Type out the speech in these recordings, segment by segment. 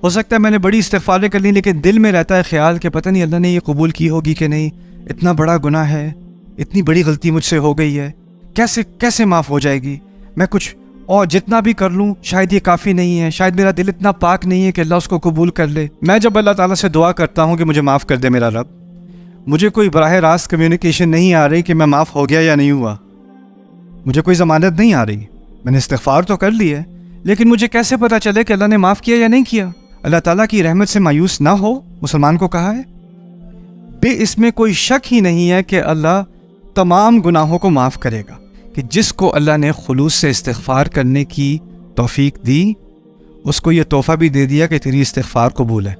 ہو سکتا ہے میں نے بڑی استغفاریں کر لی، لیکن دل میں رہتا ہے خیال کہ پتہ نہیں اللہ نے یہ قبول کی ہوگی کہ نہیں، اتنا بڑا گناہ ہے، اتنی بڑی غلطی مجھ سے ہو گئی ہے، کیسے معاف ہو جائے گی، میں کچھ اور جتنا بھی کر لوں شاید یہ کافی نہیں ہے، شاید میرا دل اتنا پاک نہیں ہے کہ اللہ اس کو قبول کر لے۔ میں جب اللہ تعالیٰ سے دعا کرتا ہوں کہ مجھے معاف کر دے میرا رب، مجھے کوئی براہ راست کمیونیکیشن نہیں آ رہی کہ میں معاف ہو گیا یا نہیں ہوا، مجھے کوئی ضمانت نہیں آ رہی، میں نے استغفار تو کر لی ہے، لیکن مجھے کیسے پتہ چلے کہ اللہ نے معاف کیا یا نہیں کیا؟ اللہ تعالیٰ کی رحمت سے مایوس نہ ہو، مسلمان کو کہا ہے۔ اس میں کوئی شک ہی نہیں ہے کہ اللہ تمام گناہوں کو معاف کرے گا، کہ جس کو اللہ نے خلوص سے استغفار کرنے کی توفیق دی، اس کو یہ تحفہ بھی دے دیا کہ تیری استغفار قبول ہے۔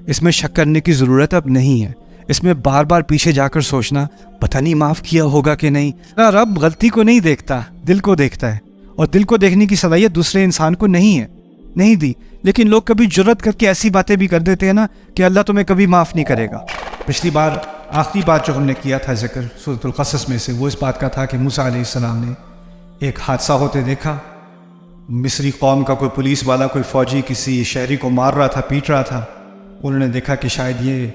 اس میں شک کرنے کی ضرورت اب نہیں ہے، اس میں بار بار پیچھے جا کر سوچنا پتہ نہیں معاف کیا ہوگا کہ نہیں۔ رب غلطی کو نہیں دیکھتا، دل کو دیکھتا ہے، اور دل کو دیکھنے کی صلاحیت دوسرے انسان کو نہیں دی، لیکن لوگ کبھی جرت کر کے ایسی باتیں بھی کر دیتے ہیں نا کہ اللہ تمہیں کبھی معاف نہیں کرے گا۔ پچھلی بار آخری بات جو ہم نے کیا تھا ذکر سورۃ القصص میں سے، وہ اس بات کا تھا کہ موسیٰ علیہ السلام نے ایک حادثہ ہوتے دیکھا، مصری قوم کا کوئی پولیس والا، کوئی فوجی کسی شہری کو مار رہا تھا، پیٹ رہا تھا۔ انہوں نے دیکھا کہ شاید یہ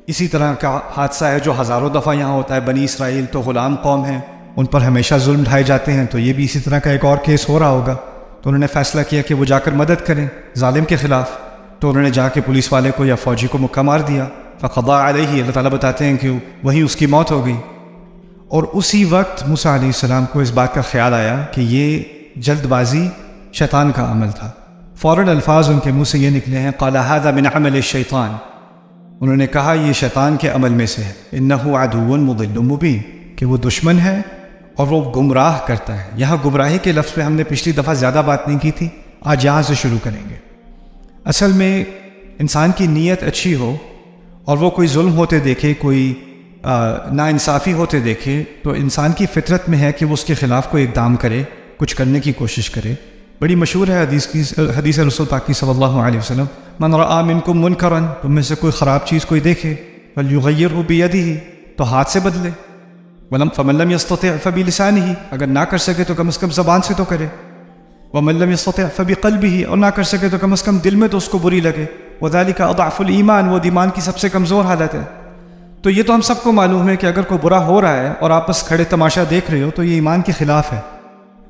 اسی طرح کا حادثہ ہے جو ہزاروں دفعہ یہاں ہوتا ہے، بنی اسرائیل تو غلام قوم ہیں، ان پر ہمیشہ ظلم ڈھائے جاتے ہیں، تو یہ بھی اسی طرح کا ایک اور کیس ہو رہا ہوگا۔ تو انہوں نے فیصلہ کیا کہ وہ جا کر مدد کریں ظالم کے خلاف، تو انہوں نے جا کے پولیس والے کو یا فوجی کو مکہ مار دیا۔ فقضى علیہ، اللہ تعالیٰ بتاتے ہیں کہ وہیں اس کی موت ہو گئی۔ اور اسی وقت موسیٰ علیہ السلام کو اس بات کا خیال آیا کہ یہ جلد بازی شیطان کا عمل تھا۔ فوراً الفاظ ان کے منہ سے یہ نکلے ہیں، قال هذا من عمل الشیطان، انہوں نے کہا یہ شیطان کے عمل میں سے ہے، انہ عدو مضل مبین، کہ وہ دشمن ہے اور وہ گمراہ کرتا ہے۔ یہاں گمراہی کے لفظ پہ ہم نے پچھلی دفعہ زیادہ بات نہیں کی تھی، آج یہاں سے شروع کریں گے۔ اصل میں انسان کی نیت اچھی ہو اور وہ کوئی ظلم ہوتے دیکھے، کوئی ناانصافی ہوتے دیکھے، تو انسان کی فطرت میں ہے کہ وہ اس کے خلاف کوئی اقدام کرے، کچھ کرنے کی کوشش کرے۔ بڑی مشہور ہے حدیث رسول پاک کی صلی اللہ علیہ وسلم، من رأى منکم منکرا، تم میں سے کوئی خراب چیز کوئی دیکھے، فلیغیرہ بیدہ، تو ہاتھ سے بدلے، فمن لم یستطع فبلسانہ، اگر نہ کر سکے تو کم از کم زبان سے تو کرے، ومن لم یستطع فبقلبہ، اور نہ کر سکے تو کم از کم دل میں تو اس کو بری لگے، وذلک اضعف الایمان، وہ ایمان کی سب سے کمزور حالت ہے۔ تو یہ تو ہم سب کو معلوم ہے کہ اگر کوئی برا ہو رہا ہے اور آپ بس کھڑے تماشا دیکھ رہے ہو تو یہ ایمان کے خلاف ہے۔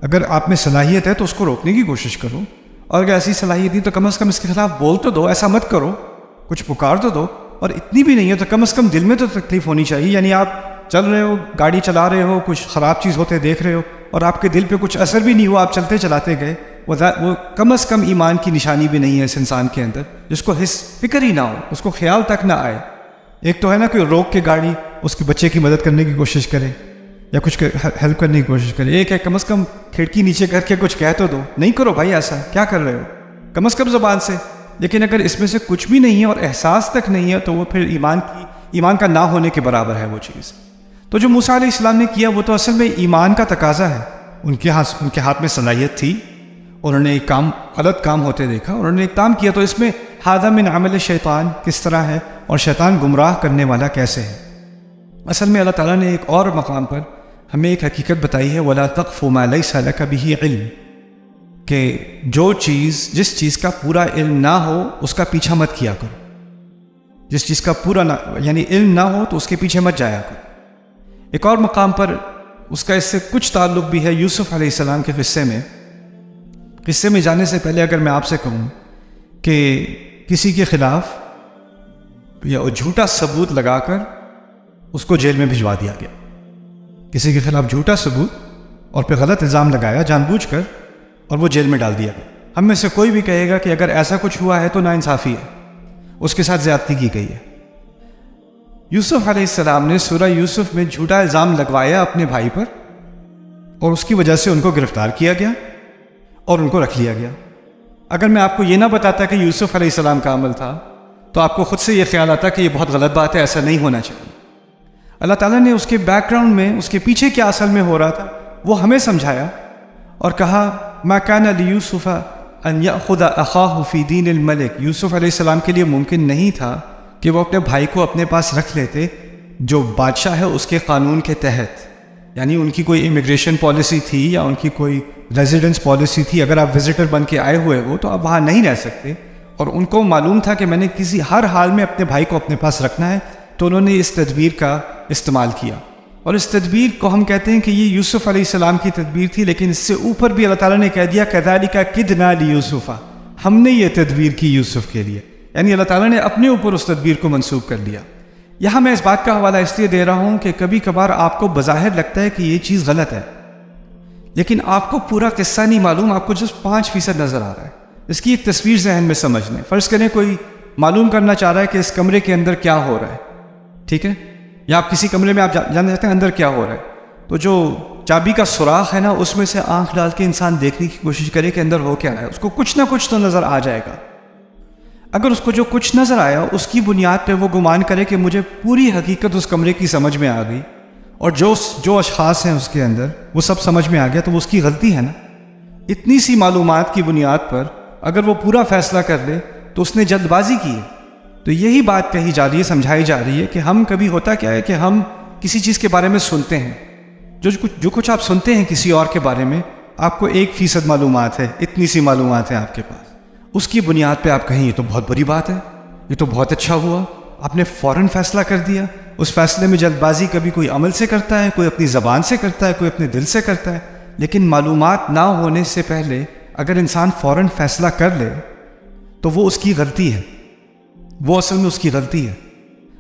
اگر آپ میں صلاحیت ہے تو اس کو روکنے کی کوشش کرو، اور اگر ایسی صلاحیت نہیں تو کم از کم اس کے خلاف بول تو دو، ایسا مت کرو، کچھ پکار تو دو، اور اتنی بھی نہیں ہے تو کم از کم دل میں تو تکلیف ہونی چاہیے۔ یعنی آپ چل رہے ہو، گاڑی چلا رہے ہو، کچھ خراب چیز ہوتے دیکھ رہے ہو اور آپ کے دل پہ کچھ اثر بھی نہیں ہوا، آپ چلتے چلاتے گئے، وہ کم از کم ایمان کی نشانی بھی نہیں ہے اس انسان کے اندر، جس کو فکر ہی نہ ہو، اس کو خیال تک نہ آئے۔ ایک تو ہے نا کہ روک کے گاڑی اس کے بچے کی مدد کرنے کی کوشش کرے یا کچھ ہیلپ کرنے کی کوشش کرے، ایک ہے کم از کم کھڑکی نیچے کر کے کچھ کہہ تو دو، نہیں کرو بھائی ایسا، کیا کر رہے ہو، کم از کم زبان سے۔ لیکن اگر اس میں سے کچھ بھی نہیں ہے اور احساس تک نہیں ہے تو وہ پھر ایمان کا نہ ہونے کے برابر ہے وہ چیز۔ تو جو موسیٰ علیہ السلام نے کیا وہ تو اصل میں ایمان کا تقاضا ہے، ان کے ہاتھ میں صلاحیت تھی، انہوں نے ایک غلط کام ہوتے دیکھا، انہوں نے ایک کام کیا، تو اس میں ھذا من عمل الشیطان کس طرح ہے اور شیطان گمراہ کرنے والا کیسے ہے۔ اصل میں اللہ تعالیٰ نے ایک اور مقام پر ہمیں ایک حقیقت بتائی ہے، وَلَا تَقْفُ مَا لَيْسَ لَكَ بِهِ عِلْم، کہ جس چیز کا پورا علم نہ ہو اس کا پیچھا مت کیا کرو، جس چیز کا پورا یعنی علم نہ ہو تو اس کے پیچھے مت جایا کرو۔ ایک اور مقام پر اس کا اس سے کچھ تعلق بھی ہے، یوسف علیہ السلام کے قصے میں جانے سے پہلے اگر میں آپ سے کہوں کہ کسی کے خلاف یا جھوٹا ثبوت لگا کر اس کو جیل میں بھجوا دیا گیا، کسی کے خلاف جھوٹا ثبوت اور پھر غلط الزام لگایا جان بوجھ کر اور وہ جیل میں ڈال دیا گیا، ہم میں سے کوئی بھی کہے گا کہ اگر ایسا کچھ ہوا ہے تو ناانصافی ہے، اس کے ساتھ زیادتی کی گئی ہے۔ یوسف علیہ السلام نے سورہ یوسف میں جھوٹا الزام لگوایا اپنے بھائی پر، اور اس کی وجہ سے ان کو گرفتار کیا گیا اور ان کو رکھ لیا گیا۔ اگر میں آپ کو یہ نہ بتاتا کہ یوسف علیہ السلام کا عمل تھا تو آپ کو خود سے یہ خیال آتا کہ یہ بہت غلط بات ہے، ایسا نہیں ہونا چاہیے۔ اللہ تعالیٰ نے اس کے بیک گراؤنڈ میں، اس کے پیچھے کیا اصل میں ہو رہا تھا وہ ہمیں سمجھایا اور کہا ما کان لیوسف ان یأخذ اخاہ فی دین الملک، یوسف علیہ السلام کے لیے ممکن نہیں تھا کہ وہ اپنے بھائی کو اپنے پاس رکھ لیتے جو بادشاہ ہے اس کے قانون کے تحت، یعنی ان کی کوئی امیگریشن پالیسی تھی یا ان کی کوئی ریزیڈنس پالیسی تھی، اگر آپ وزٹر بن کے آئے ہوئے ہو تو آپ وہاں نہیں رہ سکتے، اور ان کو معلوم تھا کہ میں نے کسی ہر حال میں اپنے بھائی کو اپنے پاس رکھنا ہے، تو انہوں نے اس تدبیر کا استعمال کیا. اور اس تدبیر کو ہم کہتے ہیں کہ یہ یوسف علیہ السلام کی تدبیر تھی، لیکن اس سے اوپر بھی اللہ تعالیٰ نے کہہ دیا کذالک کدنا لیوسف، ہم نے یہ تدبیر کی یوسف کے لیے، یعنی اللہ تعالیٰ نے اپنے اوپر اس تدبیر کو منسوب کر لیا. یہاں میں اس بات کا حوالہ اس لیے دے رہا ہوں کہ کبھی کبھار آپ کو بظاہر لگتا ہے کہ یہ چیز غلط ہے، لیکن آپ کو پورا قصہ نہیں معلوم، آپ کو جس 5% نظر آ رہا ہے. اس کی ایک تصویر ذہن میں سمجھ لیں. فرض کریں کوئی معلوم کرنا چاہ رہا ہے کہ اس کمرے کے اندر کیا ہو رہا ہے، ٹھیک ہے، یا آپ کسی کمرے میں آپ جاننا چاہتے ہیں اندر کیا ہو رہا ہے، تو جو چابی کا سوراخ ہے نا، اس میں سے آنکھ ڈال کے انسان دیکھنے کی کوشش کرے کہ اندر ہو کیا رہا ہے. اس کو کچھ نہ کچھ تو نظر آ جائے گا. اگر اس کو جو کچھ نظر آیا اس کی بنیاد پہ وہ گمان کرے کہ مجھے پوری حقیقت اس کمرے کی سمجھ میں آ گئی اور جو اشخاص ہیں اس کے اندر وہ سب سمجھ میں آ گیا، تو وہ اس کی غلطی ہے نا. اتنی سی معلومات کی بنیاد پر اگر وہ پورا فیصلہ کر لے تو اس نے جلد بازی کی ہے. تو یہی بات کہی جا رہی ہے، سمجھائی جا رہی ہے کہ ہم کبھی ہوتا کیا ہے کہ ہم کسی چیز کے بارے میں سنتے ہیں، جو کچھ آپ سنتے ہیں کسی اور کے بارے میں، آپ کو 1% معلومات ہے، اتنی سی معلومات ہے آپ کے پاس. اس کی بنیاد پہ آپ کہیں یہ تو بہت بڑی بات ہے، یہ تو بہت اچھا ہوا، آپ نے فوراً فیصلہ کر دیا. اس فیصلے میں جلد بازی کبھی کوئی عمل سے کرتا ہے، کوئی اپنی زبان سے کرتا ہے، کوئی اپنے دل سے کرتا ہے. لیکن معلومات نہ ہونے سے پہلے اگر انسان فوراً فیصلہ کر لے تو وہ اس کی غلطی ہے، وہ اصل میں اس کی غلطی ہے.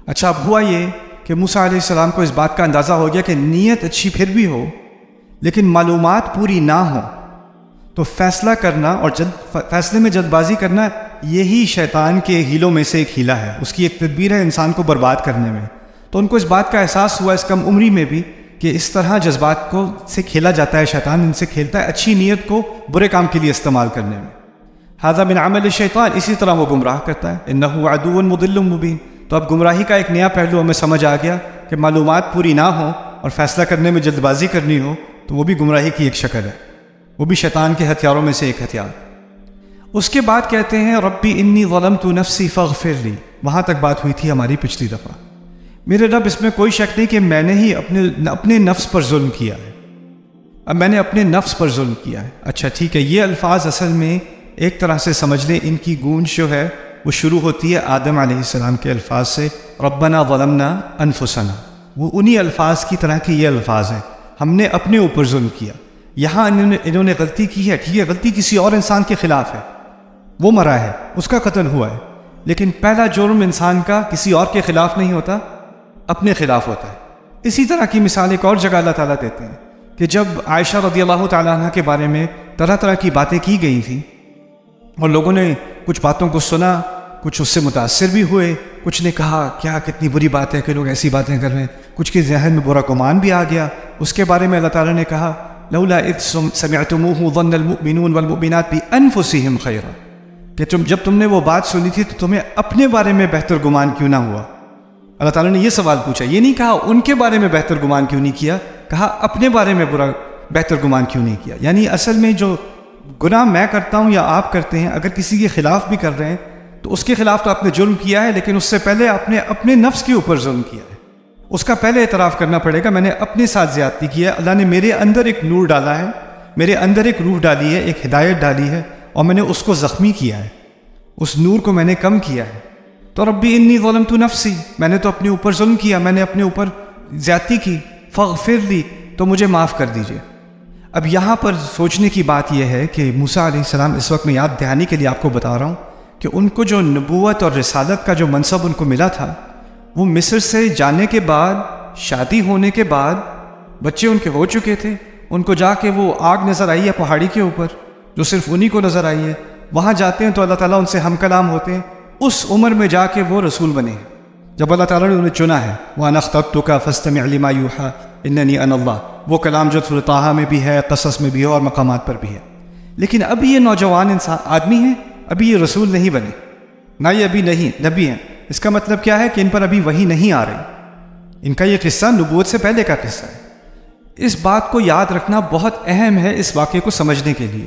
اچھا، اب ہوا یہ کہ موسیٰ علیہ السلام کو اس بات کا اندازہ ہو گیا کہ نیت اچھی پھر بھی ہو لیکن معلومات پوری نہ ہو تو فیصلہ کرنا اور فیصلے میں جلد بازی کرنا یہی شیطان کے ہیلوں میں سے ایک ہیلا ہے، اس کی ایک تدبیر ہے انسان کو برباد کرنے میں. تو ان کو اس بات کا احساس ہوا اس کم عمری میں بھی کہ اس طرح جذبات کو سے کھیلا جاتا ہے، شیطان ان سے کھیلتا ہے اچھی نیت کو برے کام کے لیے استعمال کرنے میں. ھذا من عمل الشیطان، اسی طرح وہ گمراہ کرتا ہے. انہ عدو مضل مبین. تو اب گمراہی کا ایک نیا پہلو ہمیں سمجھ آ گیا کہ معلومات پوری نہ ہوں اور فیصلہ کرنے میں جلد بازی کرنی ہو تو وہ بھی گمراہی کی ایک شکل ہے، وہ بھی شیطان کے ہتھیاروں میں سے ایک ہتھیار. اس کے بعد کہتے ہیں ربی انی ظلمت نفسی فاغفر لی. وہاں تک بات ہوئی تھی ہماری پچھلی دفعہ. میرے رب، اس میں کوئی شک نہیں کہ میں نے ہی اپنے نفس پر ظلم کیا ہے. اب میں نے اپنے نفس پر ظلم کیا ہے. اچھا ٹھیک ہے، یہ الفاظ اصل میں ایک طرح سے سمجھ لیں ان کی گونج جو ہے وہ شروع ہوتی ہے آدم علیہ السلام کے الفاظ سے، ربنا ظلمنا انفسنا. وہ انہی الفاظ کی طرح کے یہ الفاظ ہیں، ہم نے اپنے اوپر ظلم کیا. یہاں انہوں نے غلطی کی ہے، ٹھیک ہے، غلطی کسی اور انسان کے خلاف ہے، وہ مرا ہے، اس کا قتل ہوا ہے، لیکن پہلا جرم انسان کا کسی اور کے خلاف نہیں ہوتا، اپنے خلاف ہوتا ہے. اسی طرح کی مثال ایک اور جگہ اللہ تعالیٰ دیتے ہیں کہ جب عائشہ رضی اللہ تعالیٰ عنہ کے بارے میں طرح طرح کی باتیں کی گئی تھیں اور لوگوں نے کچھ باتوں کو سنا، کچھ اس سے متاثر بھی ہوئے، کچھ نے کہا کیا کتنی بری بات ہے کہ لوگ ایسی باتیں کر رہے ہیں، کچھ کے ذہن میں برا گمان بھی آ گیا. اس کے بارے میں اللہ تعالیٰ نے کہا لولا اذ سمعتموه ظن المؤمنون والمؤمنات بانفسهم خیرا، کہ جب تم نے وہ بات سنی تھی تو تمہیں اپنے بارے میں بہتر گمان کیوں نہ ہوا. اللہ تعالیٰ نے یہ سوال پوچھا، یہ نہیں کہا ان کے بارے میں بہتر گمان کیوں نہیں کیا، کہا اپنے بارے میں بہتر گمان کیوں نہیں کیا. یعنی اصل میں جو گناہ میں کرتا ہوں یا آپ کرتے ہیں، اگر کسی کے خلاف بھی کر رہے ہیں تو اس کے خلاف تو آپ نے جرم کیا ہے، لیکن اس سے پہلے آپ نے اپنے نفس کے اوپر ظلم کیا ہے. اس کا پہلے اعتراف کرنا پڑے گا، میں نے اپنے ساتھ زیادتی کی ہے. اللہ نے میرے اندر ایک نور ڈالا ہے، میرے اندر ایک روح ڈالی ہے، ایک ہدایت ڈالی ہے، اور میں نے اس کو زخمی کیا ہے، اس نور کو میں نے کم کیا ہے. تو ربی انی ظلمت نفسی، میں نے تو اپنے اوپر ظلم کیا، میں نے اپنے اوپر زیادتی کی، فاغفر لی، تو مجھے معاف کر دیجئے. اب یہاں پر سوچنے کی بات یہ ہے کہ موسیٰ علیہ السلام، اس وقت میں یاد دہانی کے لیے آپ کو بتا رہا ہوں کہ ان کو جو نبوت اور رسالت کا جو منصب ان کو ملا تھا، وہ مصر سے جانے کے بعد، شادی ہونے کے بعد، بچے ان کے ہو چکے تھے، ان کو جا کے وہ آگ نظر آئی ہے پہاڑی کے اوپر جو صرف انہی کو نظر آئی ہے. وہاں جاتے ہیں تو اللہ تعالیٰ ان سے ہم کلام ہوتے ہیں. اس عمر میں جا کے وہ رسول بنے ہیں جب اللہ تعالیٰ نے انہیں چنا ہے. وَأَنَا اخْتَرْتُكَ فَاسْتَمِعْ لِمَا يُوحَىٰ إِنَّنِي أَنَا اللَّهُ، وہ کلام جو سورۃ طٰہٰ میں بھی ہے، قصص میں بھی ہے اور مقامات پر بھی ہے. لیکن اب یہ نوجوان آدمی ہیں، ابھی یہ رسول نہیں بنے، نہ یہ ابھی نہیں نبی ہیں. اس کا مطلب کیا ہے کہ ان پر ابھی وحی نہیں آ رہی. ان کا یہ قصہ نبوت سے پہلے کا قصہ ہے. اس بات کو یاد رکھنا بہت اہم ہے اس واقعے کو سمجھنے کے لیے.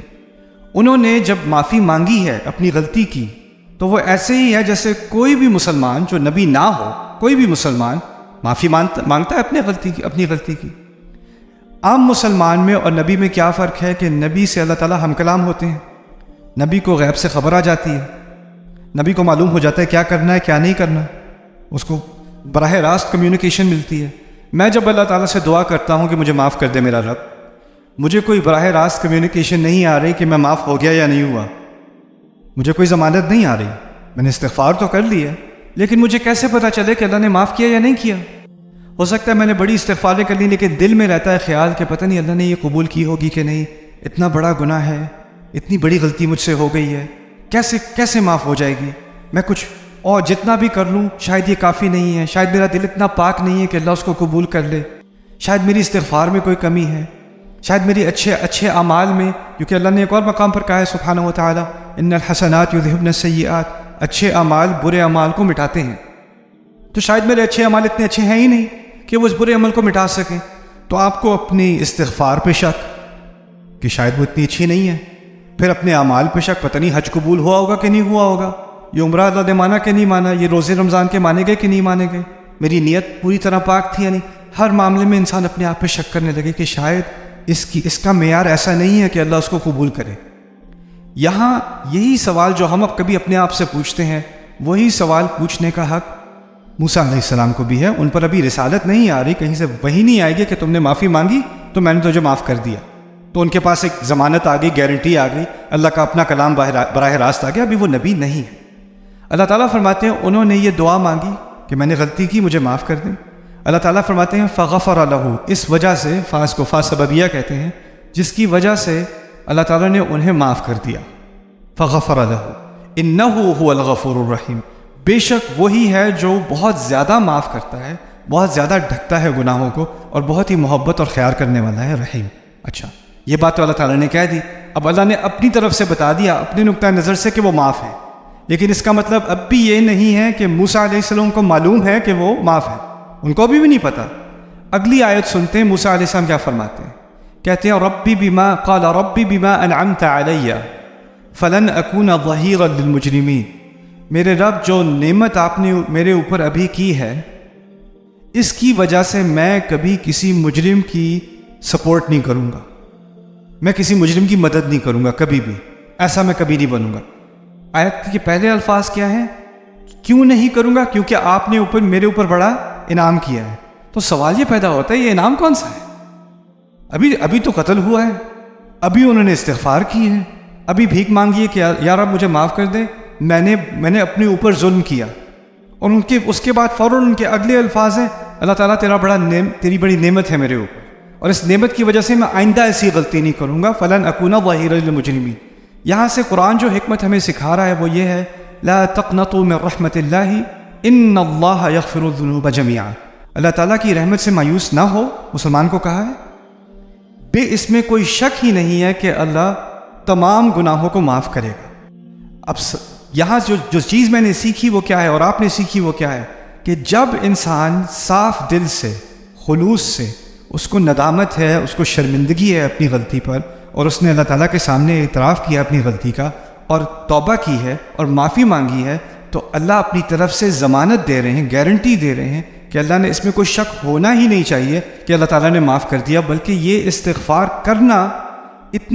انہوں نے جب معافی مانگی ہے اپنی غلطی کی تو وہ ایسے ہی ہے جیسے کوئی بھی مسلمان جو نبی نہ ہو، کوئی بھی مسلمان معافی مانگتا ہے اپنی غلطی کی. عام مسلمان میں اور نبی میں کیا فرق ہے کہ نبی سے اللہ تعالیٰ ہم کلام ہوتے ہیں، نبی کو غیب سے خبر آ جاتی ہے. نبی کو معلوم ہو جاتا ہے کیا کرنا ہے کیا نہیں کرنا، اس کو براہ راست کمیونیکیشن ملتی ہے۔ میں جب اللہ تعالیٰ سے دعا کرتا ہوں کہ مجھے معاف کر دے میرا رب، مجھے کوئی براہ راست کمیونیکیشن نہیں آ رہی کہ میں معاف ہو گیا یا نہیں ہوا، مجھے کوئی ضمانت نہیں آ رہی۔ میں نے استغفار تو کر لی ہے، لیکن مجھے کیسے پتہ چلے کہ اللہ نے معاف کیا یا نہیں کیا؟ ہو سکتا ہے میں نے بڑی استغفاریں کر لی، لیکن دل میں رہتا ہے خیال کہ پتہ نہیں اللہ نے یہ قبول کی ہوگی کہ نہیں، اتنا بڑا گناہ ہے، اتنی بڑی غلطی مجھ سے ہو گئی ہے، کیسے معاف ہو جائے گی؟ میں کچھ اور جتنا بھی کر لوں شاید یہ کافی نہیں ہے، شاید میرا دل اتنا پاک نہیں ہے کہ اللہ اس کو قبول کر لے، شاید میری استغفار میں کوئی کمی ہے، شاید میری اچھے اعمال میں، کیونکہ اللہ نے ایک اور مقام پر کہا ہے سبحانہ و تعالیٰ ان الحسنات یذہبن السیئات، اچھے اعمال برے اعمال کو مٹاتے ہیں، تو شاید میرے اچھے اعمال اتنے اچھے ہیں ہی نہیں کہ وہ اس برے عمل کو مٹا سکیں۔ تو آپ کو اپنی استغفار پہ شک کہ شاید وہ اتنی اچھی نہیں ہے، پھر اپنے اعمال پہ شک، پتہ نہیں حج قبول ہوا ہوگا کہ نہیں ہوا ہوگا، یہ عمرہ اللہ نے مانا کہ نہیں مانا، یہ روزے رمضان کے مانے گئے کہ نہیں مانے گئے، میری نیت پوری طرح پاک تھی یا نہیں۔ ہر معاملے میں انسان اپنے آپ پہ شک کرنے لگے کہ شاید اس کا معیار ایسا نہیں ہے کہ اللہ اس کو قبول کرے۔ یہاں یہی سوال جو ہم اب کبھی اپنے آپ سے پوچھتے ہیں، وہی سوال پوچھنے کا حق موسیٰ علیہ السلام کو بھی ہے۔ ان پر ابھی رسالت نہیں آ رہی، کہیں سے وہی نہیں آئے گی کہ تم نے معافی مانگی تو میں نے تجھے معاف کر دیا، تو ان کے پاس ایک ضمانت آ گئی، گارنٹی آ گئی، اللہ کا اپنا کلام براہ راست آ گیا۔ ابھی وہ نبی نہیں ہے۔ اللہ تعالیٰ فرماتے ہیں انہوں نے یہ دعا مانگی کہ میں نے غلطی کی، مجھے معاف کر دیں۔ اللہ تعالیٰ فرماتے ہیں فغفر لہ، اس وجہ سے، فاس کو فا سببیہ کہتے ہیں، جس کی وجہ سے اللہ تعالیٰ نے انہیں معاف کر دیا۔ فغفر لہ انہ هو الغفور الرحیم، بے شک وہی ہے جو بہت زیادہ معاف کرتا ہے، بہت زیادہ ڈھکتا ہے گناہوں کو، اور بہت ہی محبت اور خیال کرنے والا ہے، رحیم۔ اچھا، یہ بات تو اللہ تعالیٰ نے کہہ دی، اب اللہ نے اپنی طرف سے بتا دیا، اپنے نقطہ نظر سے کہ وہ معاف ہے، لیکن اس کا مطلب اب بھی یہ نہیں ہے کہ موسیٰ علیہ السلام کو معلوم ہے کہ وہ معاف ہے، ان کو ابھی بھی نہیں پتہ۔ اگلی آیت سنتے ہیں موسیٰ علیہ السلام کیا فرماتے ہیں، کہتے ہیں ربی بما قال ربی بما انعمت علی فلن اکون ظہیرا للمجرمین، میرے رب جو نعمت آپ نے میرے اوپر ابھی کی ہے، اس کی وجہ سے میں کبھی کسی مجرم کی سپورٹ نہیں کروں گا، میں کسی مجرم کی مدد نہیں کروں گا، کبھی بھی ایسا میں کبھی نہیں بنوں گا۔ آیت کے پہلے الفاظ کیا ہیں؟ کیوں نہیں کروں گا؟ کیونکہ آپ نے میرے اوپر بڑا انعام کیا ہے۔ تو سوال یہ پیدا ہوتا ہے یہ انعام کون سا ہے؟ ابھی تو قتل ہوا ہے، ابھی انہوں نے استغفار کی ہے، ابھی بھیک مانگی ہے کہ یا رب مجھے معاف کر دے، میں نے اپنے اوپر ظلم کیا، اور اس کے بعد فوراً ان کے اگلے الفاظ ہیں اللہ تعالیٰ تیری بڑی نعمت ہے میرے اوپر، اور اس نعمت کی وجہ سے میں آئندہ ایسی غلطی نہیں کروں گا، فلن اکون ظہیرا للمجرمین۔ یہاں سے قرآن جو حکمت ہمیں سکھا رہا ہے وہ یہ ہے لا تقنطوا من رحمت اللہ ان اللہ یغفر الذنوب جميعا، اللہ تعالیٰ کی رحمت سے مایوس نہ ہو، مسلمان کو کہا ہے، اس میں کوئی شک ہی نہیں ہے کہ اللہ تمام گناہوں کو معاف کرے گا۔ اب یہاں جو چیز میں نے سیکھی وہ کیا ہے اور آپ نے سیکھی وہ کیا ہے کہ جب انسان صاف دل سے، خلوص سے، اس کو ندامت ہے، اس کو شرمندگی ہے اپنی غلطی پر، اور اس نے اللہ تعالیٰ کے سامنے اعتراف کیا اپنی غلطی کا اور توبہ کی ہے اور معافی مانگی ہے، تو اللہ اپنی طرف سے ضمانت دے رہے ہیں، گارنٹی دے رہے ہیں کہ اللہ نے، اس میں کوئی شک ہونا ہی نہیں چاہیے کہ اللہ تعالیٰ نے معاف کر دیا، بلکہ یہ استغفار کرنا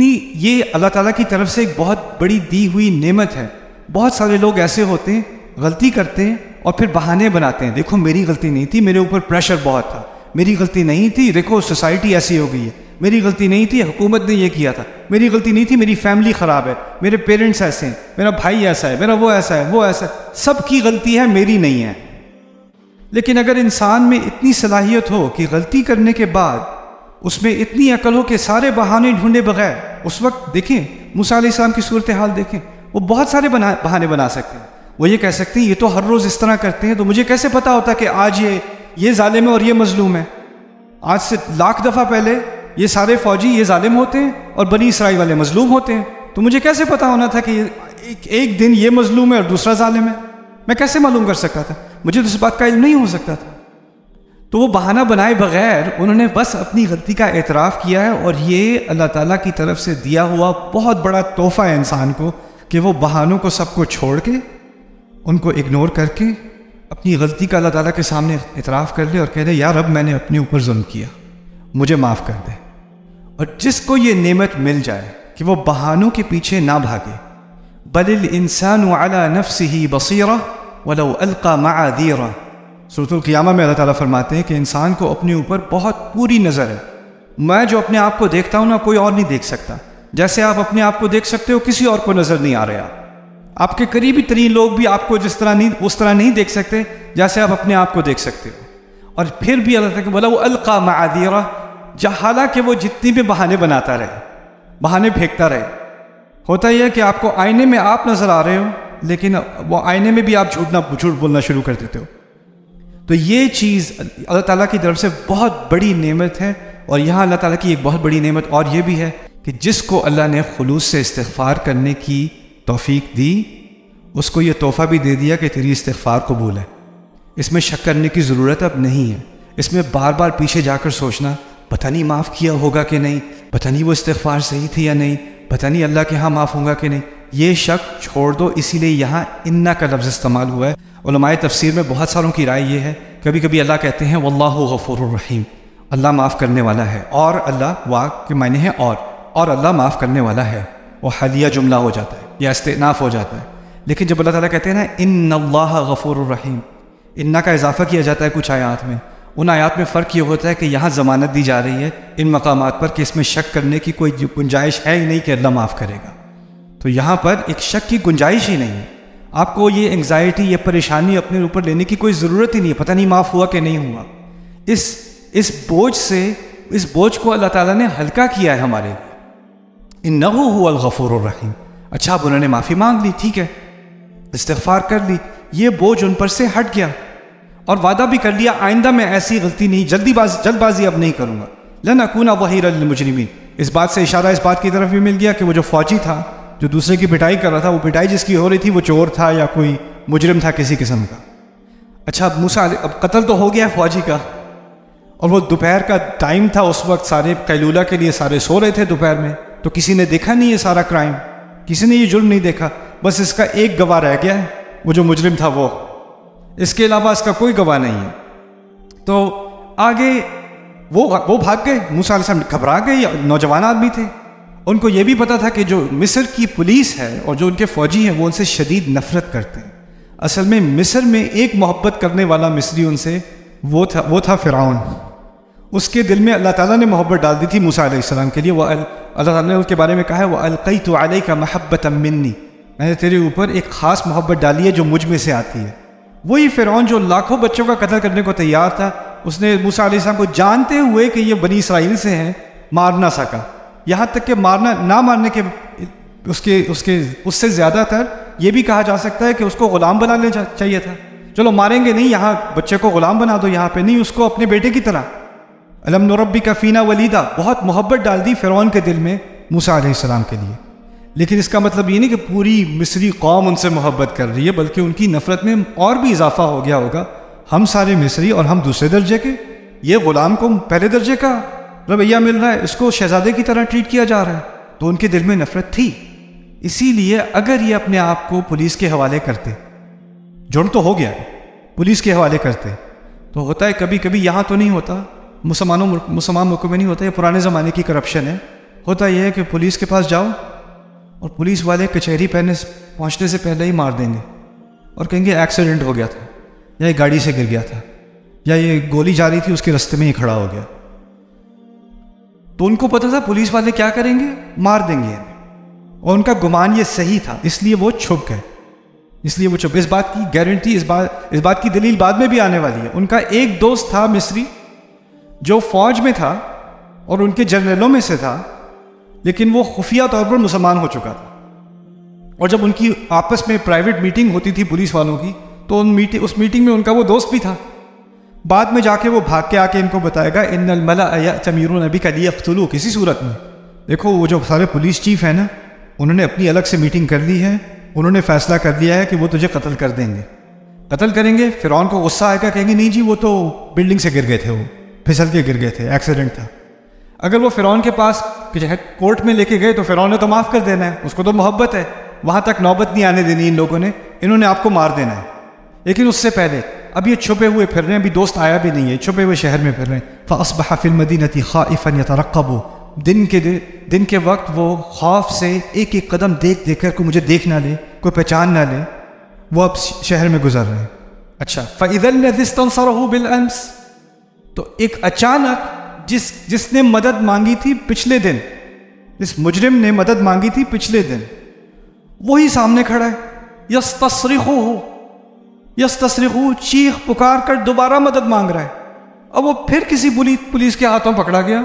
یہ اللہ تعالیٰ کی طرف سے ایک بہت بڑی دی ہوئی نعمت ہے۔ بہت سارے لوگ ایسے ہوتے ہیں، غلطی کرتے ہیں اور پھر بہانے بناتے ہیں، دیکھو میری غلطی نہیں تھی، میرے اوپر پریشر بہت تھا، میری غلطی نہیں تھی، دیکھو سوسائٹی ایسی ہو گئی ہے، میری غلطی نہیں تھی، حکومت نے یہ کیا تھا، میری غلطی نہیں تھی، میری فیملی خراب ہے، میرے پیرنٹس ایسے ہیں، میرا بھائی ایسا ہے، میرا وہ ایسا ہے، وہ ایسا ہے، سب کی غلطی ہے، میری نہیں ہے۔ لیکن اگر انسان میں اتنی صلاحیت ہو کہ غلطی کرنے کے بعد اس میں اتنی عقل ہو کہ سارے بہانے ڈھونڈے بغیر، اس وقت دیکھیں موسیٰ علیہ السلام کی صورتحال دیکھیں، وہ بہت سارے بہانے بنا سکتے ہیں، وہ یہ کہہ سکتے ہیں یہ تو ہر روز اس طرح کرتے ہیں، تو مجھے کیسے پتا ہوتا کہ آج یہ ظالم ہے اور یہ مظلوم ہے؟ آج سے لاکھ دفعہ پہلے یہ سارے فوجی یہ ظالم ہوتے ہیں اور بنی اسرائیل والے مظلوم ہوتے ہیں، تو مجھے کیسے پتا ہونا تھا کہ ایک دن یہ مظلوم ہے اور دوسرا ظالم ہے؟ میں کیسے معلوم کر سکتا تھا؟ مجھے تو اس بات کا علم نہیں ہو سکتا تھا۔ تو وہ بہانہ بنائے بغیر انہوں نے بس اپنی غلطی کا اعتراف کیا ہے، اور یہ اللہ تعالیٰ کی طرف سے دیا ہوا بہت بڑا تحفہ ہے انسان کو کہ وہ بہانوں کو سب کو چھوڑ کے، ان کو اگنور کر کے اپنی غلطی کا اللہ تعالیٰ کے سامنے اعتراف کر لے اور کہہ دے یا رب میں نے اپنے اوپر ظلم کیا، مجھے معاف کر دے۔ اور جس کو یہ نعمت مل جائے کہ وہ بہانوں کے پیچھے نہ بھاگے، بل الانسان علی نفسه بصیرہ ولو القى معاذیرہ. سورۃ القیامہ میں اللہ تعالیٰ فرماتے ہیں کہ انسان کو اپنے اوپر بہت پوری نظر ہے. میں جو اپنے آپ کو دیکھتا ہوں نا کوئی اور نہیں دیکھ سکتا. جیسے آپ اپنے آپ کو دیکھ سکتے ہو کسی اور کو نظر نہیں آ رہا. آپ کے قریبی ترین لوگ بھی آپ کو اس طرح نہیں دیکھ سکتے جیسے آپ اپنے آپ کو دیکھ سکتے ہو. اور پھر بھی اللہ تعالیٰ بولا وہ القى معاذیرہ، حالانکہ وہ جتنی بھی بہانے بناتا رہے، بہانے پھینکتا رہے. ہوتا یہ ہے کہ آپ کو آئینے میں آپ نظر آ رہے ہو لیکن وہ آئینے میں بھی آپ جھوٹ بولنا شروع کر دیتے ہو. تو یہ چیز اللہ تعالیٰ کی طرف سے بہت بڑی نعمت ہے. اور یہاں اللہ تعالیٰ کی ایک بہت بڑی نعمت اور یہ بھی ہے کہ جس کو اللہ نے خلوص سے استغفار کرنے کی توفیق دی اس کو یہ تحفہ بھی دے دیا کہ تیری استغفار قبول ہے. اس میں شک کرنے کی ضرورت اب نہیں ہے. اس میں بار بار پیچھے جا کر سوچنا پتہ نہیں معاف کیا ہوگا کہ نہیں، پتہ نہیں وہ استغفار صحیح تھی یا نہیں، پتہ نہیں اللہ کے ہاں معاف ہوگا کہ نہیں، یہ شک چھوڑ دو. اسی لیے یہاں انا کا لفظ استعمال ہوا ہے. علماء تفسیر میں بہت ساروں کی رائے یہ ہے، کبھی کبھی اللہ کہتے ہیں واللہ غفور الرحیم، اللہ معاف کرنے والا ہے، اور اللہ وا کے معنی ہے اور اللہ معاف کرنے والا ہے. وہ حالیہ جملہ ہو جاتا ہے یا استئناف ہو جاتا ہے. لیکن جب اللہ تعالیٰ کہتے ہیں نا ان اللہ غفور الرحیم، انا کا اضافہ کیا جاتا ہے کچھ آیات میں. ان آیات میں فرق یہ ہوتا ہے کہ یہاں ضمانت دی جا رہی ہے ان مقامات پر کہ اس میں شک کرنے کی کوئی گنجائش ہے ہی نہیں کہ اللہ معاف کرے گا. تو یہاں پر ایک شک کی گنجائش ہی نہیں ہے. آپ کو یہ انگزائٹی، یہ پریشانی اپنے اوپر لینے کی کوئی ضرورت ہی نہیں ہے. پتہ نہیں معاف ہوا کہ نہیں ہوا. اس بوجھ کو اللہ تعالیٰ نے ہلکا کیا ہے ہمارے. انہ هو الغفور الرحیم. اچھا اب انہوں نے معافی مانگ لی، ٹھیک ہے، استغفار کر لی، یہ بوجھ ان پر سے ہٹ گیا اور وعدہ بھی کر لیا آئندہ میں ایسی غلطی نہیں، جلد بازی اب نہیں کروں گا. لنکون ظہیرا للمجرمین. اس بات سے اشارہ اس بات کی طرف بھی مل گیا کہ وہ جو فوجی تھا جو دوسرے کی پٹائی کر رہا تھا، وہ پٹائی جس کی ہو رہی تھی وہ چور تھا یا کوئی مجرم تھا کسی قسم کا. اچھا اب قتل تو ہو گیا فوجی کا، اور وہ دوپہر کا ٹائم تھا، اس وقت سارے قیلولہ کے لیے سارے سو رہے تھے دوپہر میں، تو کسی نے دیکھا نہیں یہ سارا کرائم، کسی نے یہ جرم نہیں دیکھا. بس اس کا ایک گواہ رہ گیا ہے، وہ جو مجرم تھا وہ، اس کے علاوہ اس کا کوئی گواہ نہیں ہے. تو آگے وہ بھاگ گئے. موسیٰ علیہ السلام گھبرا گئے، نوجوان آدمی تھے، ان کو یہ بھی پتا تھا کہ جو مصر کی پولیس ہے اور جو ان کے فوجی ہیں وہ ان سے شدید نفرت کرتے ہیں. اصل میں مصر میں ایک محبت کرنے والا مصری ان سے وہ تھا فرعون. اس کے دل میں اللہ تعالیٰ نے محبت ڈال دی تھی موسیٰ علیہ السلام کے لیے. وہ اللہ تعالیٰ نے اس کے بارے میں کہا ہے وَأَلْقَيْتُ عَلَيْكَ مَحَبَّةً مِّنِّي، میں نے تیرے اوپر ایک خاص محبت ڈالی ہے جو مجھ میں سے آتی ہے. وہی فرعون جو لاکھوں بچوں کا قتل کرنے کو تیار تھا، اس نے موسیٰ علیہ السلام کو جانتے ہوئے کہ یہ بنی اسرائیل سے ہیں مار نہ سکا. یہاں تک کہ نہ مارنے کے اس سے زیادہ تر یہ بھی کہا جا سکتا ہے کہ اس کو غلام بنا لینا چاہیے تھا. چلو ماریں گے نہیں، یہاں بچے کو غلام بنا دو، یہاں پہ نہیں، اس کو اپنے بیٹے کی طرح. الم نربک فینا ولیدا، بہت محبت ڈال دی فرعون کے دل میں موسیٰ علیہ السلام کے لیے. لیکن اس کا مطلب یہ نہیں کہ پوری مصری قوم ان سے محبت کر رہی ہے، بلکہ ان کی نفرت میں اور بھی اضافہ ہو گیا ہوگا. ہم سارے مصری اور ہم دوسرے درجے کے، یہ غلام کو پہلے درجے کا رویہ مل رہا ہے، اس کو شہزادے کی طرح ٹریٹ کیا جا رہا ہے. تو ان کے دل میں نفرت تھی. اسی لیے اگر یہ اپنے آپ کو پولیس کے حوالے کرتے، جرم تو ہو گیا، پولیس کے حوالے کرتے، تو ہوتا ہے کبھی کبھی، یہاں تو نہیں ہوتا، مسلمان ملکوں میں نہیں ہوتا، یہ پرانے زمانے کی کرپشن ہے. ہوتا یہ ہے کہ پولیس کے پاس جاؤ اور پولیس والے کچہری پہنچنے سے پہلے ہی مار دیں گے اور کہیں گے ایکسیڈنٹ ہو گیا تھا، یا یہ گاڑی سے گر گیا تھا، یا یہ گولی جا رہی تھی اس کے رستے میں ہی کھڑا ہو گیا. تو ان کو پتہ تھا پولیس والے کیا کریں گے، مار دیں گے، اور ان کا گمان یہ صحیح تھا، اس لیے وہ چھپ گئے. اس بات کی گارنٹی، اس بات کی دلیل بعد میں بھی آنے والی ہے. ان کا ایک دوست تھا مصری جو فوج میں تھا اور ان کے جنرلوں میں سے تھا، لیکن وہ خفیہ طور پر مسلمان ہو چکا تھا. اور جب ان کی آپس میں پرائیویٹ میٹنگ ہوتی تھی پولیس والوں کی، تو اس میٹنگ میں ان کا وہ دوست بھی تھا. بعد میں جا کے وہ بھاگ کے آ کے ان کو بتائے گا ان الملأ یأتمرون بک لیقتلوک. کسی صورت میں دیکھو، وہ جو سارے پولیس چیف ہیں نا، انہوں نے اپنی الگ سے میٹنگ کر لی ہے، انہوں نے فیصلہ کر دیا ہے کہ وہ تجھے قتل کر دیں گے، قتل کریں گے. فرعون کو غصہ آئے گا، کہیں گے نہیں جی وہ تو بلڈنگ سے گر گئے تھے، وہ پھسل کے گر گئے تھے، ایکسیڈنٹ تھا. اگر وہ فرعون کے پاس کورٹ میں لے کے گئے تو فرعون نے تو معاف کر دینا ہے، اس کو تو محبت ہے، وہاں تک نوبت نہیں آنے دینی ان لوگوں نے، انہوں نے آپ کو مار دینا ہے. لیکن اس سے پہلے اب یہ چھپے ہوئے پھر رہے ہیں، ابھی دوست آیا بھی نہیں ہے، چھپے ہوئے شہر میں پھر رہے ہیں. فَأَصْبَحَ فِي الْمَدِينَةِ خَائِفًا يَتَرَقَّبُ، دن کے وقت وہ خوف سے ایک ایک قدم دیکھ کر کوئی مجھے دیکھ نہ لے، کوئی پہچان نہ لے، وہ اب شہر میں گزر رہے ہیں۔ اچھا، فَإِذَا الَّذِي اسْتَنصَرَهُ بِالْأَمْسِ، تو ایک اچانک جس نے مدد مانگی تھی پچھلے دن، جس مجرم نے مدد مانگی تھی پچھلے دن، وہی سامنے کھڑا ہے، یستصرخو، چیخ پکار کر دوبارہ مدد مانگ رہا ہے۔ اب وہ پھر کسی پولیس کے ہاتھوں پکڑا گیا،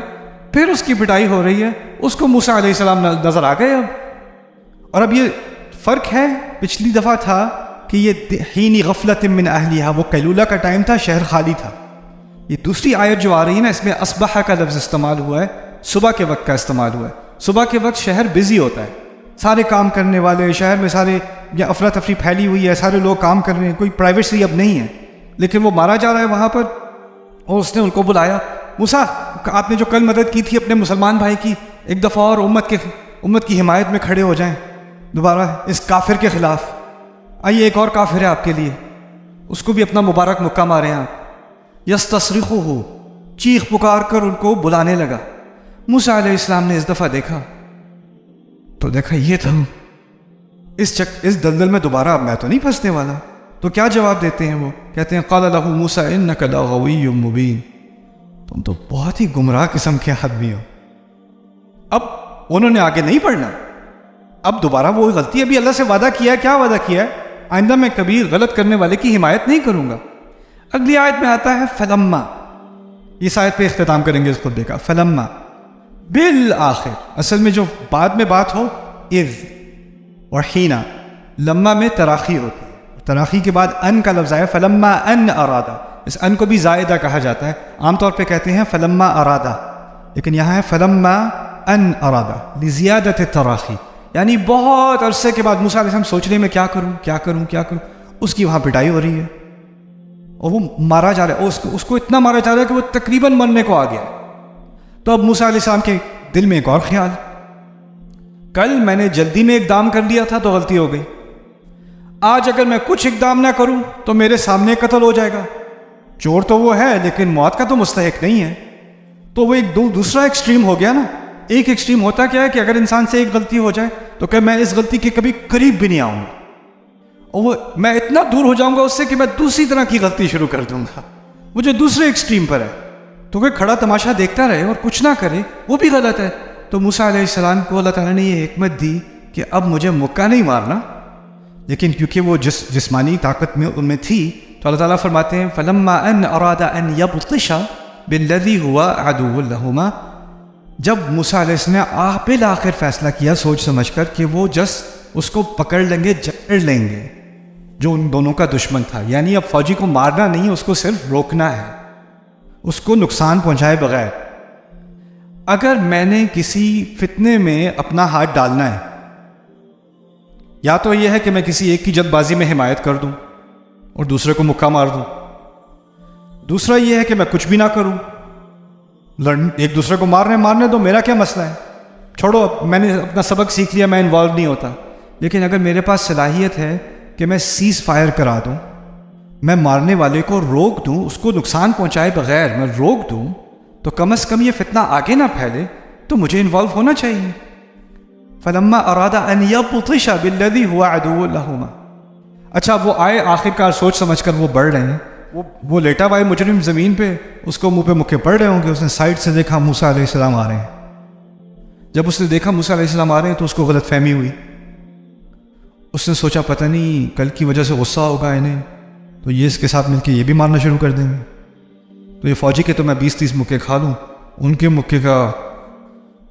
پھر اس کی پٹائی ہو رہی ہے، اس کو موسیٰ علیہ السلام نظر آ گئے اب۔ اور اب یہ فرق ہے، پچھلی دفعہ تھا کہ یہ حین غفلت من اہلیہا، وہ قیلولہ کا ٹائم تھا، شہر خالی تھا۔ یہ دوسری آیت جو آ رہی ہے نا، اس میں اصبح کا لفظ استعمال ہوا ہے، صبح کے وقت کا استعمال ہوا ہے۔ صبح کے وقت شہر بزی ہوتا ہے، سارے کام کرنے والے، شہر میں سارے یا افراتفری پھیلی ہوئی ہے، سارے لوگ کام کر رہے ہیں، کوئی پرائیویسی اب نہیں ہے، لیکن وہ مارا جا رہا ہے وہاں پر۔ اور اس نے ان کو بلایا، موسیٰ آپ نے جو کل مدد کی تھی اپنے مسلمان بھائی کی، ایک دفعہ اور امت کی حمایت میں کھڑے ہو جائیں دوبارہ اس کافر کے خلاف۔ آئیے، ایک اور کافر ہے آپ کے لیے، اس کو بھی اپنا مبارک مکہ مارے آپ۔ یستصرخہ، چیخ پکار کر ان کو بلانے لگا۔ موسیٰ علیہ السلام نے اس دفعہ دیکھا تو دیکھا یہ تھا، اس دلدل میں دوبارہ اب میں تو نہیں پھنسنے والا۔ تو کیا جواب دیتے ہیں وہ؟ کہتے ہیں قال لہ موسیٰ انک لغوی مبین، تم تو بہت ہی گمراہ قسم کے آدمی ہو۔ اب انہوں نے آگے نہیں پڑھنا، اب دوبارہ وہ غلطی، ابھی اللہ سے وعدہ کیا ہے، کیا وعدہ کیا ہے؟ آئندہ میں کبھی غلط کرنے والے کی حمایت نہیں کروں گا۔ اگلی آیت میں آتا ہے فلما، اس آیت پہ اختتام کریں گے اس خطبے کا۔ فلما بالآخر، اصل میں جو بعد میں بات ہو اذ اور حینا، لما میں تراخی ہوتی ہے، تراخی کے بعد ان کا لفظ آیا، فلما ان ارادہ، اس ان کو بھی زائدہ کہا جاتا ہے، عام طور پہ کہتے ہیں فلما ارادہ، لیکن یہاں ہے فلما ان ارادہ لزیادت التراخی، یعنی بہت عرصے کے بعد موسیٰ علیہ السلام سوچنے میں کیا کروں، اس کی وہاں پٹائی ہو رہی ہے اور وہ مارا جا رہا ہے، اس کو اتنا مارا جا رہا ہے کہ وہ تقریباً مرنے کو آ گیا۔ تو اب موسیٰ علیہ السلام کے دل میں ایک اور خیال، کل میں نے جلدی میں اقدام کر لیا تھا تو غلطی ہو گئی، آج اگر میں کچھ اقدام نہ کروں تو میرے سامنے قتل ہو جائے گا۔ چور تو وہ ہے لیکن موت کا تو مستحق نہیں ہے۔ تو وہ ایک دوسرا ایکسٹریم ہو گیا نا۔ ایک ایکسٹریم ہوتا کیا ہے کہ اگر انسان سے ایک غلطی ہو جائے تو کہ میں اس غلطی کے کبھی قریب بھی نہیں آؤں گا، اور وہ میں اتنا دور ہو جاؤں گا اس سے کہ میں دوسری طرح کی غلطی شروع کر دوں گا، وہ جو دوسرے ایکسٹریم پر ہے۔ تو کوئی کھڑا تماشا دیکھتا رہے اور کچھ نہ کرے، وہ بھی غلط ہے۔ تو موسیٰ علیہ السلام کو اللہ تعالیٰ نے یہ حکمت دی کہ اب مجھے مکہ نہیں مارنا، لیکن کیونکہ وہ جسمانی طاقت میں ان میں تھی تو اللہ تعالیٰ فرماتے ہیں فلما ان اراد ان یبطش بالذی هو عدو لہما، جب موسیٰ علیہ السلام نے بالآخر فیصلہ کیا سوچ سمجھ کر کہ وہ اس کو پکڑ لیں گے، جکڑ لیں گے جو ان دونوں کا دشمن تھا، یعنی اب فوجی کو مارنا نہیں، اس کو صرف روکنا ہے، اس کو نقصان پہنچائے بغیر۔ اگر میں نے کسی فتنے میں اپنا ہاتھ ڈالنا ہے، یا تو یہ ہے کہ میں کسی ایک کی جلد بازی میں حمایت کر دوں اور دوسرے کو مکہ مار دوں، دوسرا یہ ہے کہ میں کچھ بھی نہ کروں، ایک دوسرے کو مارنے دو، میرا کیا مسئلہ ہے، چھوڑو، میں نے اپنا سبق سیکھ لیا، میں انوالو نہیں ہوتا۔ لیکن اگر میرے پاس صلاحیت ہے کہ میں سیز فائر کرا دوں، میں مارنے والے کو روک دوں، اس کو نقصان پہنچائے بغیر میں روک دوں، تو کم از کم یہ فتنہ آگے نہ پھیلے، تو مجھے انوالو ہونا چاہیے۔ فلما اراد ان یبطش بالذی هو عدو لہما۔ اچھا، وہ آئے آخرکار، سوچ سمجھ کر وہ بڑھ رہے ہیں، وہ لیٹا ہوا ہے مجرم زمین پہ، اس کو منہ پہ مکے پڑ رہے ہوں گے، اس نے سائڈ سے دیکھا موسیٰ علیہ السلام آ رہے ہیں۔ جب اس نے دیکھا موسیٰ علیہ السلام آ رہے ہیں تو اس کو غلط فہمی ہوئی، اس نے سوچا پتہ نہیں کل کی وجہ سے غصہ ہوگا انہیں، تو یہ اس کے ساتھ مل کے یہ بھی مارنا شروع کر دیں گے، تو یہ فوجی کے تو میں 20-30 مکے کھا لوں، ان کے مکے کا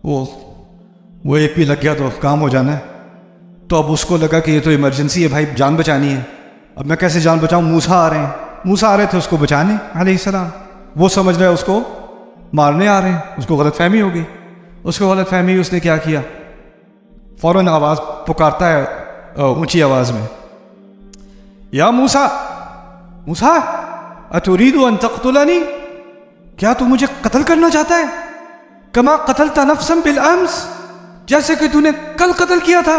وہ ایک بھی لگ گیا تو کام ہو جانا ہے۔ تو اب اس کو لگا کہ یہ تو ایمرجنسی ہے بھائی، جان بچانی ہے، اب میں کیسے جان بچاؤں؟ موسیٰ آ رہے تھے اس کو بچانے علیہ السلام، وہ سمجھ رہے اس کو مارنے آ رہے ہیں، اس کو غلط فہمی ہوگی، اس نے کیا کیا، فوراً آواز پکارتا ہے اونچی آواز میں، یا موسیٰ اتريد ان تقتلنی، کیا تو مجھے قتل کرنا چاہتا ہے؟ کما قتلت نفسا بالامس، جیسے کہ تو نے کل قتل کیا تھا۔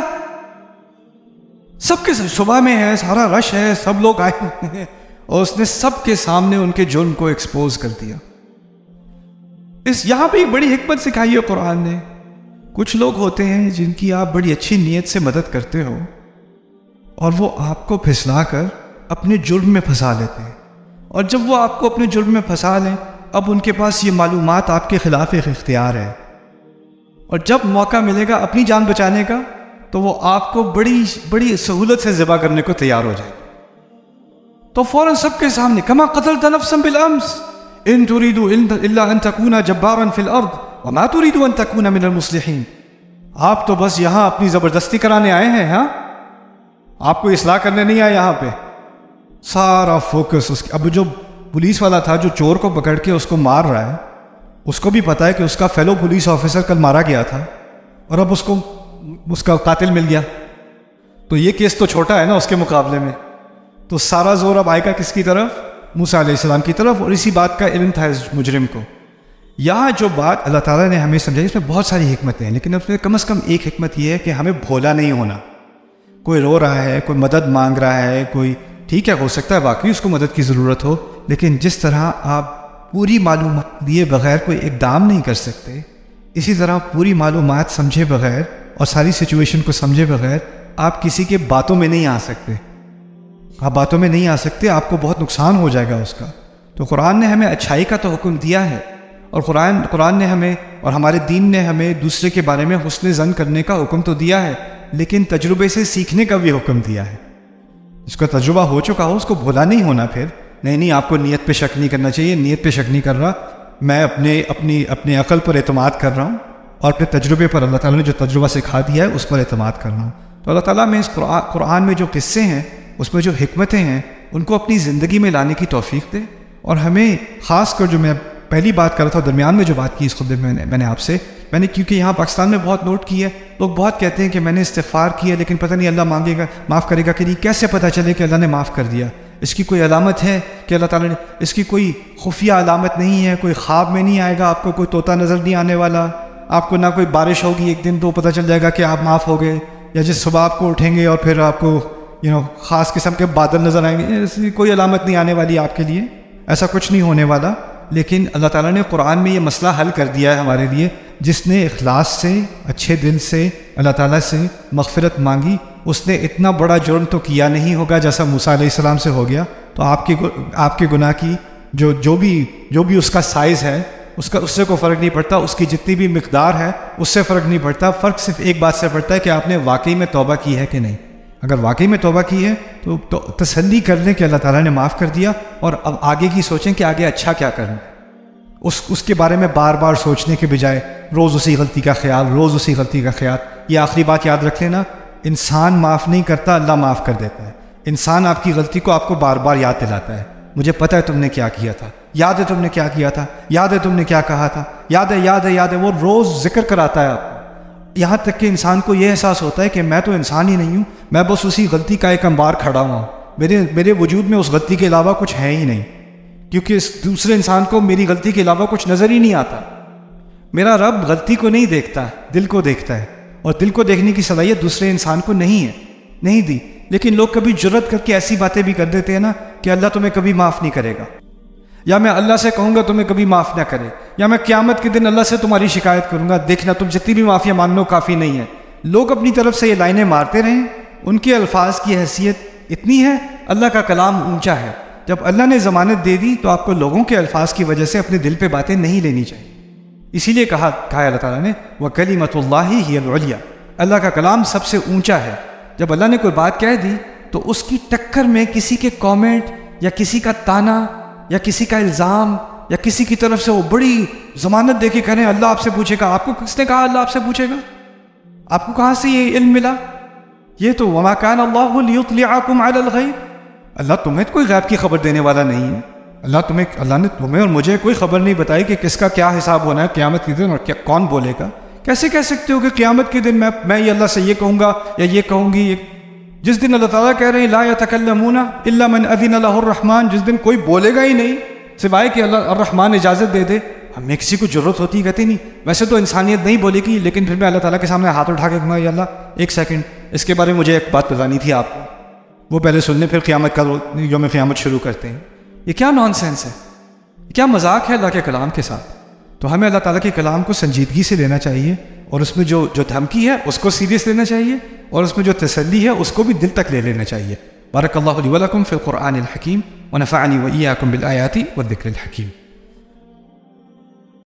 سب کے صبح میں ہے، سارا رش ہے، سب لوگ آئے ہوئے ہیں، اور اس نے سب کے سامنے ان کے جرم کو ایکسپوز کر دیا۔ یہاں پہ ایک بڑی حکمت سکھائی ہے قرآن نے. کچھ لوگ ہوتے ہیں جن کی آپ بڑی اچھی نیت سے مدد کرتے ہو اور وہ آپ کو پھسلا کر اپنے جرم میں پھنسا لیتے ہیں. اور جب وہ آپ کو اپنے جرم میں پھنسا لیں، اب ان کے پاس یہ معلومات آپ کے خلاف ایک اختیار ہے، اور جب موقع ملے گا اپنی جان بچانے کا تو وہ آپ کو بڑی سہولت سے ذبح کرنے کو تیار ہو جائے. تو فوراً سب کے سامنے کما قتلت نفسا بالامس ان تريد الا ان تكون جبارا في الارض وما تريد ان تكون من المصلحين. آپ تو بس یہاں اپنی زبردستی کرانے آئے ہیں، ہاں، آپ کو اصلاح کرنے نہیں آئے. یہاں پہ سارا فوکس اب جو پولیس والا تھا جو چور کو پکڑ کے اس کو مار رہا ہے، اس کو بھی پتا ہے کہ اس کا فیلو پولیس آفیسر کل مارا گیا تھا اور اب اس کو اس کا قاتل مل گیا، تو یہ کیس تو چھوٹا ہے نا اس کے مقابلے میں. تو سارا زور اب آئے گا کس کی طرف؟ موسیٰ علیہ السلام کی طرف. اور اسی بات کا علم تھا اس مجرم کو. یہاں جو بات اللہ تعالیٰ نے ہمیں سمجھائی اس میں بہت ساری حکمتیں ہیں، لیکن اس میں کم از کم ایک حکمت یہ ہے کہ ہمیں بھولا نہیں ہونا. کوئی رو رہا ہے، کوئی مدد مانگ رہا ہے، کوئی ٹھیک ہے ہو سکتا ہے واقعی اس کو مدد کی ضرورت ہو، لیکن جس طرح آپ پوری معلومات دیے بغیر کوئی اقدام نہیں کر سکتے، اسی طرح پوری معلومات سمجھے بغیر اور ساری سچویشن کو سمجھے بغیر آپ کسی کے باتوں میں نہیں آ سکتے. آپ باتوں میں نہیں آ سکتے، آپ کو بہت نقصان ہو جائے گا اس کا. تو قرآن نے ہمیں اچھائی کا تو حکم دیا ہے، اور قرآن نے ہمیں اور ہمارے دین نے ہمیں دوسرے کے بارے میں حسن ظن کرنے کا حکم تو دیا ہے، لیکن تجربے سے سیکھنے کا بھی حکم دیا ہے. جس کا تجربہ ہو چکا ہو اس کو بھولا نہیں ہونا. پھر نہیں آپ کو نیت پہ شک نہیں کرنا چاہیے، نیت پہ شک نہیں کر رہا، میں اپنی عقل پر اعتماد کر رہا ہوں اور اپنے تجربے پر اللہ تعالیٰ نے جو تجربہ سکھا دیا ہے اس پر اعتماد کر رہا ہوں. تو اللہ تعالیٰ میں اس قرآن میں جو قصے ہیں، اس میں جو حکمتیں ہیں، ان کو اپنی زندگی میں لانے کی توفیق دے. اور ہمیں خاص کر جو میں پہلی بات کر رہا تھا درمیان میں جو بات کی اس خطبے میں میں نے آپ سے کیونکہ یہاں پاکستان میں بہت نوٹ کی ہے، لوگ بہت کہتے ہیں کہ میں نے استغفار کیا لیکن پتہ نہیں اللہ مانگے گا معاف کرے گا کہ نہیں. کیسے پتہ چلے کہ اللہ نے معاف کر دیا؟ اس کی کوئی علامت ہے کہ اللہ تعالیٰ نے؟ اس کی کوئی خفیہ علامت نہیں ہے. کوئی خواب میں نہیں آئے گا آپ کو، کوئی طوطا نظر نہیں آنے والا آپ کو، نہ کوئی بارش ہوگی ایک دن تو پتہ چل جائے گا کہ آپ معاف ہو گئے، یا جس صبح آپ کو اٹھیں گے اور پھر آپ کو خاص قسم کے بادل نظر آئیں گے. اس کی کوئی علامت نہیں آنے والی آپ کے لیے، ایسا کچھ نہیں ہونے والا. لیکن اللہ تعالیٰ نے قرآن میں یہ مسئلہ حل کر دیا ہے ہمارے لیے. جس نے اخلاص سے اچھے دل سے اللہ تعالیٰ سے مغفرت مانگی، اس نے اتنا بڑا جرم تو کیا نہیں ہوگا جیسا موسیٰ علیہ السلام سے ہو گیا. تو آپ کے گناہ کی جو بھی اس کا سائز ہے اس سے کوئی فرق نہیں پڑتا، اس کی جتنی بھی مقدار ہے اس سے فرق نہیں پڑتا. فرق صرف ایک بات سے پڑتا ہے کہ آپ نے واقعی میں توبہ کی ہے کہ نہیں. اگر واقعی میں توبہ کی ہے تو تسلی کر لیں کہ اللہ تعالیٰ نے معاف کر دیا، اور اب آگے کی سوچیں کہ آگے اچھا کیا کرنا. اس کے بارے میں بار بار سوچنے کے بجائے روز اسی غلطی کا خیال. یہ آخری بات یاد رکھ لینا، انسان معاف نہیں کرتا، اللہ معاف کر دیتا ہے. انسان آپ کی غلطی کو آپ کو بار بار یاد دلاتا ہے. مجھے پتہ ہے تم نے کیا کیا تھا، یاد ہے تم نے کیا کیا تھا، یاد ہے تم نے کیا کہا تھا، یاد ہے. وہ روز ذکر کراتا ہے آپ کو، یہاں تک کہ انسان کو یہ احساس ہوتا ہے کہ میں تو انسان ہی نہیں ہوں، میں بس اسی غلطی کا ایک انبار کھڑا ہوا ہوں، میرے وجود میں اس غلطی کے علاوہ کچھ ہے ہی نہیں. کیونکہ اس دوسرے انسان کو میری غلطی کے علاوہ کچھ نظر ہی نہیں آتا. میرا رب غلطی کو نہیں دیکھتا، دل کو دیکھتا ہے، اور دل کو دیکھنے کی صلاحیت دوسرے انسان کو نہیں دی. لیکن لوگ کبھی جرت کر کے ایسی باتیں بھی کر دیتے ہیں نا کہ اللہ تمہیں کبھی معاف نہیں کرے گا، یا میں اللہ سے کہوں گا تمہیں کبھی معاف نہ کرے، یا میں قیامت کے دن اللہ سے تمہاری شکایت کروں گا، دیکھنا تم جتنی بھی معافیا مانگ لو کافی نہیں ہے. لوگ اپنی طرف سے یہ لائنیں مارتے رہیں، ان کے الفاظ کی حیثیت اتنی ہے. اللہ کا کلام اونچا ہے. جب اللہ نے ضمانت دے دی تو آپ کو لوگوں کے الفاظ کی وجہ سے اپنے دل پہ باتیں نہیں لینی چاہیے. اسی لیے کہا اللہ تعالیٰ نے وَكَلِمَةُ اللَّهِ هِيَ الْعُلْيَا، اللہ کا کلام سب سے اونچا ہے. جب اللہ نے کوئی بات کہہ دی تو اس کی ٹکر میں کسی کے کامنٹ یا کسی کا تانا یا کسی کا الزام یا کسی کی طرف سے وہ بڑی ضمانت دے کے کہہ رہے ہیں اللہ آپ سے پوچھے گا. آپ کو کس نے کہا اللہ آپ سے پوچھے گا؟ آپ کو کہاں سے یہ علم ملا؟ یہ تو وَمَا كَانَ اللَّهُ لِيُطْلِعَكُمْ عَلَى الْغَيْبِ، اللہ تمہیں کوئی غیب کی خبر دینے والا نہیں ہے. اللہ نے تمہیں اور مجھے کوئی خبر نہیں بتائی کہ کس کا کیا حساب ہونا ہے قیامت کے دن اور کون بولے گا. کیسے کہہ سکتے ہو کہ قیامت کے دن میں یہ اللہ سے یہ کہوں گا یا یہ کہوں گی؟ جس دن اللہ تعالیٰ کہہ رہے ہیں لا يتکلمون الا من اذن له الرحمن، جس دن کوئی بولے گا ہی نہیں سوائے کہ اللہ الرحمن اجازت دے دے. ہمیں کسی کو ضرورت ہوتی ہے کہتے نہیں. ویسے تو انسانیت نہیں بولے گی، لیکن پھر میں اللہ تعالیٰ کے سامنے ہاتھ اٹھا کے کہوں گا یا اللہ ایک سیکنڈ اس کے بارے میں مجھے ایک بات بتانی تھی آپ کو. وہ پہلے سن لیں پھر قیامت کا یوم قیامت شروع کرتے ہیں. یہ کیا نان سینس ہے، کیا مذاق ہے اللہ کے کلام کے ساتھ. تو ہمیں اللہ تعالیٰ کے کلام کو سنجیدگی سے لینا چاہیے، اور اس میں جو دھمکی ہے اس کو سیریس لینا چاہیے، اور اس میں جو تسلی ہے اس کو بھی دل تک لے لینا چاہیے۔ بارک اللہ لی ولکم فی القرآن الحکیم ونفعنی وإیاکم بالآیات والذکر الحکیم۔